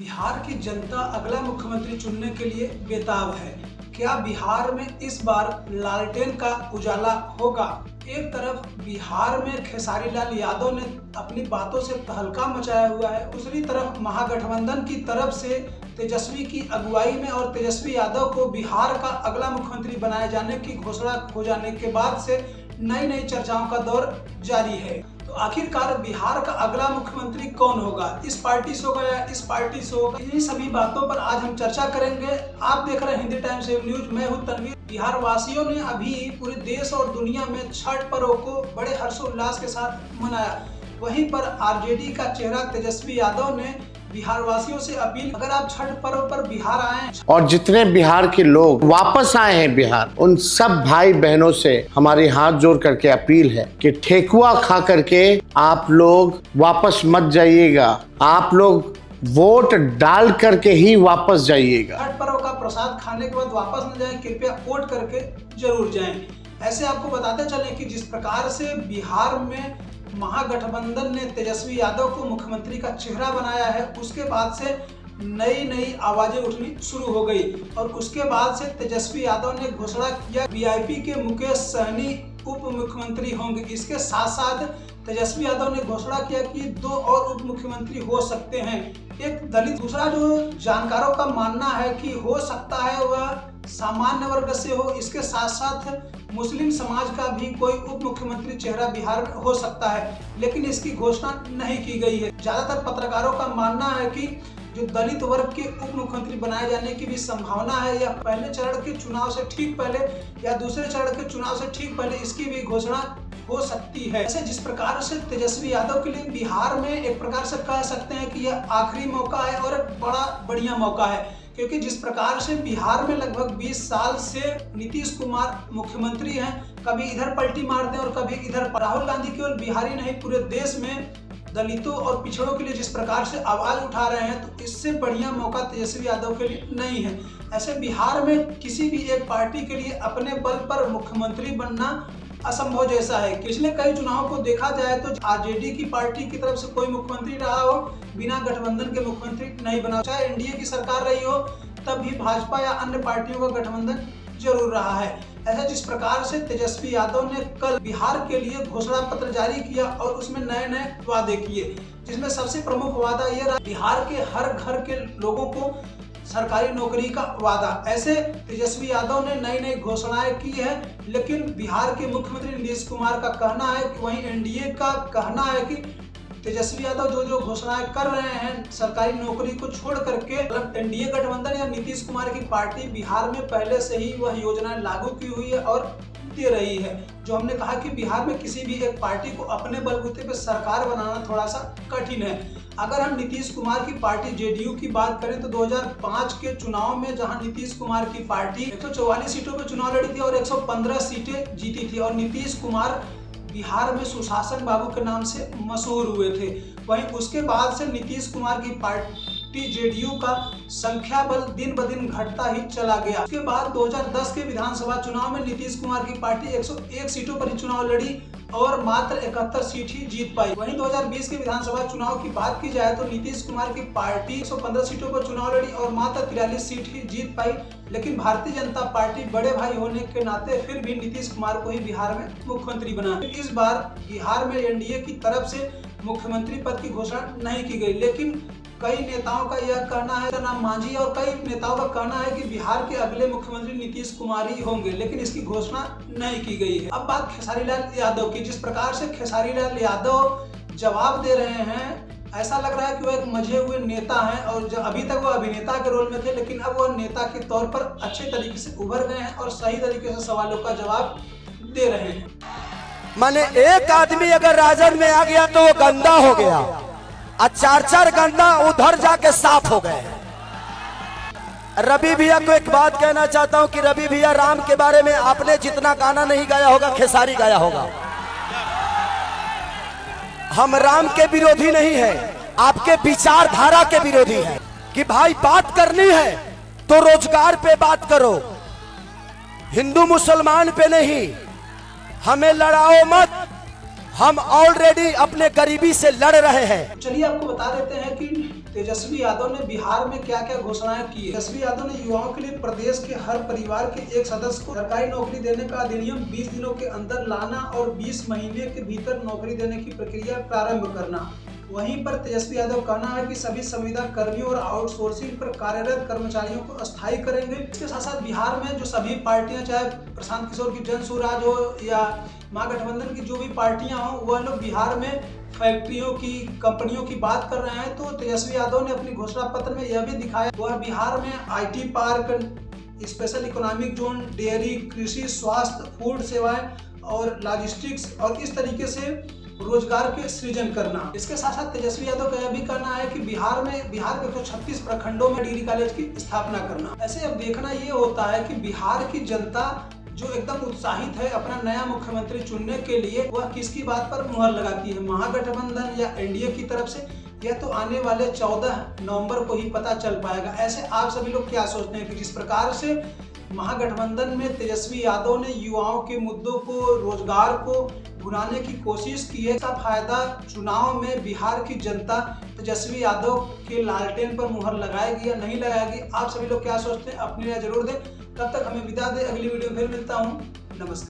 बिहार की जनता अगला मुख्यमंत्री चुनने के लिए बेताब है। क्या बिहार में इस बार लालटेन का उजाला होगा? एक तरफ बिहार में खेसारी लाल यादव ने अपनी बातों से तहलका मचाया हुआ है, दूसरी तरफ महागठबंधन की तरफ से तेजस्वी की अगुवाई में और तेजस्वी यादव को बिहार का अगला मुख्यमंत्री बनाए जाने की घोषणा हो जाने के बाद से नई नई चर्चाओं का दौर जारी है। तो आखिरकार बिहार का अगला मुख्यमंत्री कौन होगा? इस पार्टी से होगा या इस पार्टी से होगा? इन्हीं सभी बातों पर आज हम चर्चा करेंगे। आप देख रहे हैं हिंदी टाइम्स न्यूज, मैं हूं तनवीर। बिहार वासियों ने अभी पूरे देश और दुनिया में छठ पर्व को बड़े हर्षोल्लास के साथ मनाया। वहीं पर आरजेडी का चेहरा तेजस्वी यादव ने बिहार वासियों से अपील, अगर आप छठ पर्व पर बिहार आए और जितने बिहार के लोग वापस आए हैं बिहार, उन सब भाई बहनों से हमारी हाथ जोड़ करके अपील है कि ठेकुआ खा करके आप लोग वापस मत जाइएगा, आप लोग वोट डाल करके ही वापस जाइएगा। छठ पर्व का प्रसाद खाने के बाद वापस न जाएं, कृपया वोट करके जरूर जाएं। ऐसे आपको बताते चलें कि जिस प्रकार से बिहार में महागठबंधन ने तेजस्वी यादव को मुख्यमंत्री का चेहरा बनाया है, उसके बाद से नई नई आवाजें उठनी शुरू हो गई और उसके बाद से तेजस्वी यादव ने घोषणा किया वीआईपी के मुकेश सहनी उप मुख्यमंत्री होंगे। इसके साथ साथ तेजस्वी यादव ने घोषणा किया कि 2 और उप मुख्यमंत्री हो सकते हैं, एक दलित। दूसरा जो जानकारों का मानना है कि हो सकता है वह सामान्य वर्ग से हो, इसके साथ साथ मुस्लिम समाज का भी कोई उप मुख्यमंत्री चेहरा बिहार में हो सकता है, लेकिन इसकी घोषणा नहीं की गई है। ज्यादातर पत्रकारों का मानना है कि जो दलित वर्ग के उप मुख्यमंत्री बनाए जाने की भी संभावना है, या पहले चरण के चुनाव से ठीक पहले या दूसरे चरण के चुनाव से ठीक पहले इसकी भी घोषणा हो सकती है। ऐसे जिस प्रकार से तेजस्वी यादव के लिए बिहार में एक प्रकार से कह सकते हैं कि यह आखिरी मौका है और एक बड़ा बढ़िया मौका है, क्योंकि जिस प्रकार से बिहार में लगभग 20 साल से नीतीश कुमार मुख्यमंत्री हैं, कभी इधर पलटी मारते हैं और कभी इधर। राहुल गांधी केवल बिहारी नहीं, पूरे देश में दलितों और पिछड़ों के लिए जिस प्रकार से आवाज उठा रहे हैं, तो इससे बढ़िया मौका तेजस्वी यादव के लिए नहीं है। ऐसे बिहार में किसी भी एक पार्टी के लिए अपने बल पर मुख्यमंत्री बनना असंभव जैसा है। पिछले कई चुनावों को देखा जाए तो आरजेडी की पार्टी की तरफ से कोई मुख्यमंत्री रहा हो, बिना गठबंधन के मुख्यमंत्री नहीं बना। चाहे एनडीए की सरकार रही हो, तब भी भाजपा या अन्य पार्टियों का गठबंधन जरूर रहा है। ऐसा जिस प्रकार से तेजस्वी यादव ने कल बिहार के लिए घोषणा पत्र जारी किया और उसमें नए नए वादे किए, जिसमें सबसे प्रमुख वादा यह रहा बिहार के हर घर के लोगों को सरकारी नौकरी का वादा। ऐसे तेजस्वी यादव ने नई नई घोषणाएं की है, लेकिन बिहार के मुख्यमंत्री नीतीश कुमार का कहना है कि वहीं एनडीए का कहना है कि तेजस्वी यादव जो जो घोषणाएं कर रहे हैं सरकारी नौकरी को छोड़ करके, मतलब एनडीए गठबंधन या नीतीश कुमार की पार्टी बिहार में पहले से ही वह योजनाएं लागू की हुई है और दे रही है। जो हमने कहा कि बिहार में किसी भी एक पार्टी को अपने बलबूते पे सरकार बनाना थोड़ा सा कठिन है। अगर हम नीतीश कुमार की पार्टी जेडीयू की बात करें तो 2005 के चुनाव में जहां नीतीश कुमार की पार्टी 144 सीटों पर चुनाव लड़ी थी और 115 सीटें जीती थी और नीतीश कुमार बिहार में सुशासन बाबू के नाम से मशहूर हुए थे। वहीं उसके बाद से नीतीश कुमार की पार्टी जेडीयू का संख्या बल दिन ब दिन घटता ही चला गया। उसके बाद 2010 के विधानसभा चुनाव में नीतीश कुमार की पार्टी 101 सीटों पर ही चुनाव लड़ी और मात्र 71 सीट ही जीत पाई। वहीं 2020 के विधानसभा चुनाव की बात की जाए तो नीतीश कुमार की पार्टी 115 सीटों पर चुनाव लड़ी और मात्र 43 सीट ही जीत पाई, लेकिन भारतीय जनता पार्टी बड़े भाई होने के नाते फिर भी नीतीश कुमार को ही बिहार में मुख्यमंत्री बना। इस बार बिहार में एनडीए की तरफ से मुख्यमंत्री पद की घोषणा नहीं की गई, लेकिन कई नेताओं का यह कहना है, नाम मांझी और कई नेताओं का कहना है कि बिहार के अगले मुख्यमंत्री नीतीश कुमार ही होंगे, लेकिन इसकी घोषणा नहीं की गई है। अब बात खेसारी लाल यादव की। जिस प्रकार से खेसारी लाल यादव जवाब दे रहे हैं, ऐसा लग रहा है कि वह एक मजे हुए नेता हैं और अभी तक वो अभिनेता के रोल में थे, लेकिन अब वह नेता के तौर पर अच्छे तरीके से उभर गए हैं और सही तरीके से सवालों का जवाब दे रहे हैं। माने एक आदमी अगर राजद में आ गया तो वो गंदा हो गया और 4 गंदा उधर जाके साफ हो गए। रवि भैया को एक बात कहना चाहता हूं कि रवि भैया, राम के बारे में आपने जितना गाना नहीं गाया होगा खेसारी गाया होगा। हम राम के विरोधी नहीं है, आपके विचारधारा के विरोधी है कि भाई बात करनी है तो रोजगार पे बात करो, हिंदू मुसलमान पे नहीं। हमें लड़ाओ मत, हम ऑलरेडी अपने गरीबी से लड़ रहे हैं। चलिए आपको बता देते हैं कि तेजस्वी यादव ने बिहार में क्या क्या घोषणाएं की है। तेजस्वी यादव ने युवाओं के लिए प्रदेश के हर परिवार के एक सदस्य को सरकारी नौकरी देने का अधिनियम 20 दिनों के अंदर लाना और 20 महीने के भीतर नौकरी देने की प्रक्रिया प्रारंभ करना। वहीं पर तेजस्वी यादव कहना है कि सभी संविदा कर्मियों और आउटसोर्सिंग पर कार्यरत कर्मचारियों को अस्थायी करेंगे। इसके साथ साथ बिहार में जो सभी पार्टियां, चाहे प्रशांत किशोर की जन सुराज हो या महागठबंधन की जो भी पार्टियां हो, वह लोग बिहार में फैक्ट्रियों की, कंपनियों की बात कर रहे हैं। तो तेजस्वी यादव ने अपनी घोषणा पत्र में यह भी दिखाया, वह बिहार में IT park, special economic zone, dairy, कृषि, स्वास्थ्य, फूड सेवाएं और लॉजिस्टिक्स और इस तरीके से रोजगार के सृजन करना। इसके साथ साथ तेजस्वी यादव का यह भी कहना है कि बिहार के 136 प्रखंडों में डिग्री कॉलेज की स्थापना करना। ऐसे अब देखना ये होता है कि बिहार की जनता जो एकदम उत्साहित है अपना नया मुख्यमंत्री चुनने के लिए, वह किसकी बात पर मुहर लगाती है, महागठबंधन या NDA की तरफ से। यह तो आने वाले 14 नवंबर को ही पता चल पाएगा। ऐसे आप सभी लोग क्या सोचते हैं कि जिस प्रकार से महागठबंधन में तेजस्वी यादव ने युवाओं के मुद्दों को, रोजगार को भुनाने की कोशिश की है, इसका फायदा चुनाव में बिहार की जनता तेजस्वी यादव के लालटेन पर मुहर लगाएगी या नहीं लगाएगी? आप सभी लोग क्या सोचते हैं, अपनी राय जरूर दें। तब तक हमें विदा दें, अगली वीडियो में फिर मिलता हूँ। नमस्कार।